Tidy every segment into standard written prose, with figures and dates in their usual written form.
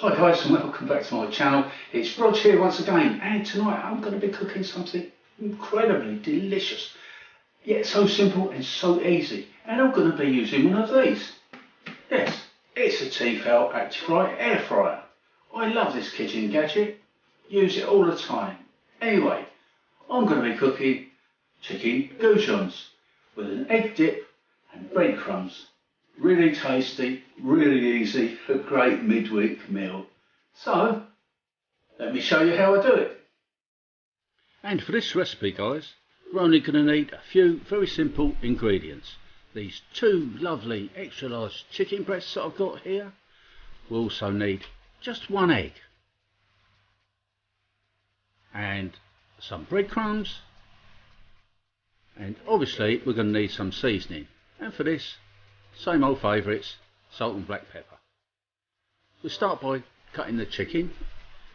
Hi guys and welcome back to my channel. It's Rog here once again, and tonight I'm going to be cooking something incredibly delicious, yet so simple and so easy. And I'm going to be using one of these. Yes, it's a Tefal Actifry air fryer. I love this kitchen gadget, use it all the time. Anyway, I'm going to be cooking Chicken Goujons with an egg dip and breadcrumbs. Really tasty, really easy, a great midweek meal. So, let me show you how I do it. And for this recipe guys, we're only going to need a few very simple ingredients. These two lovely extra large chicken breasts that I've got here. We'll also need just one egg. And some breadcrumbs. And obviously we're going to need some seasoning. And for this, same old favourites, salt and black pepper. We'll start by cutting the chicken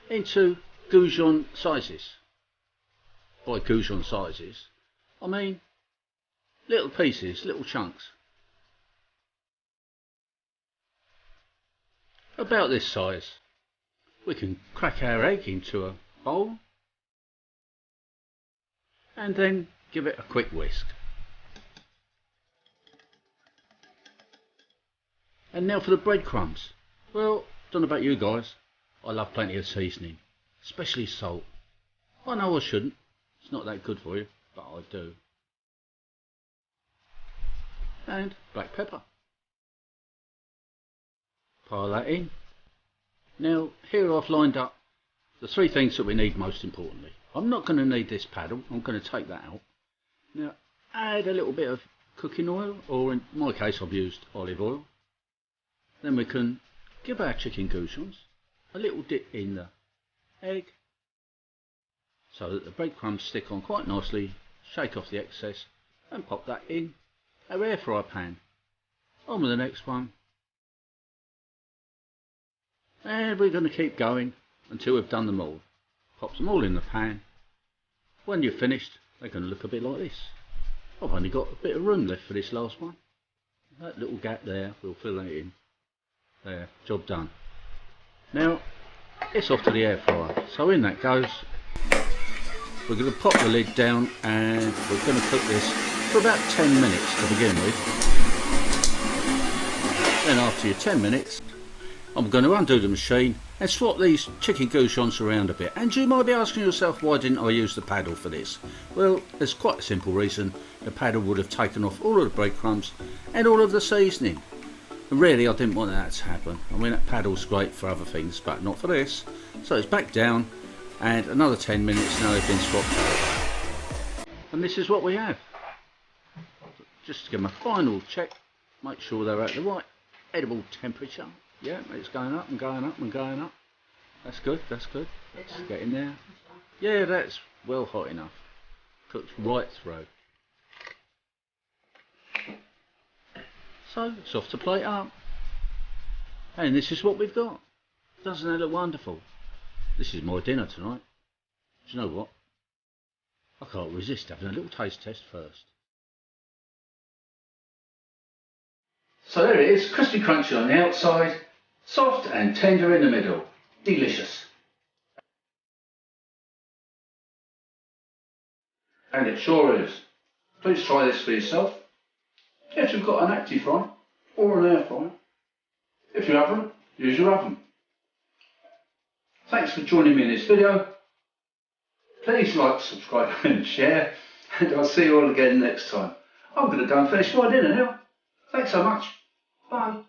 into Goujon sizes. By Goujon sizes, I mean little pieces, little chunks. About this size. We can crack our egg into a bowl and then give it a quick whisk. And now for the breadcrumbs. Well, don't know about you guys, I love plenty of seasoning, especially salt. I know I shouldn't, it's not that good for you, but I do. And black pepper. Pile that in. Now here I've lined up the three things that we need most importantly. I'm not going to need this paddle, I'm going to take that out. Now add a little bit of cooking oil, or in my case I've used olive oil. Then we can give our chicken goujons a little dip in the egg so that the breadcrumbs stick on quite nicely. Shake off the excess and pop that in our air fryer pan. On with the next one. And we're going to keep going until we've done them all. Pop them all in the pan. When you're finished, they're going to look a bit like this. I've only got a bit of room left for this last one. That little gap there, we'll fill that in. There, job done. Now, it's off to the air fryer. So in that goes. We're going to pop the lid down and we're going to cook this for about 10 minutes to begin with. Then after your 10 minutes, I'm going to undo the machine and swap these chicken goujons around a bit. And you might be asking yourself, why didn't I use the paddle for this? Well, there's quite a simple reason. The paddle would have taken off all of the breadcrumbs and all of the seasoning. And really I didn't want that to happen. I mean, that paddle's great for other things, but not for this. So it's back down, and another 10 minutes now they've been swapped over. And this is what we have. Just to give them a final check, make sure they're at the right edible temperature. Yeah, it's going up and going up and going up. That's good, that's good. Let's get in there. Yeah, that's well hot enough. Cooks right through. So it's off to plate up. And this is what we've got. Doesn't that look wonderful? This is my dinner tonight. Do you know what? I can't resist having a little taste test first. So there it is, crispy crunchy on the outside, soft and tender in the middle. Delicious. And it sure is. Please try this for yourself. If you've got an Actifry or an air fryer. If you haven't, use your oven. Thanks for joining me in this video. Please like, subscribe and share, and I'll see you all again next time. I'm going to go and finish my dinner now. Thanks so much. Bye.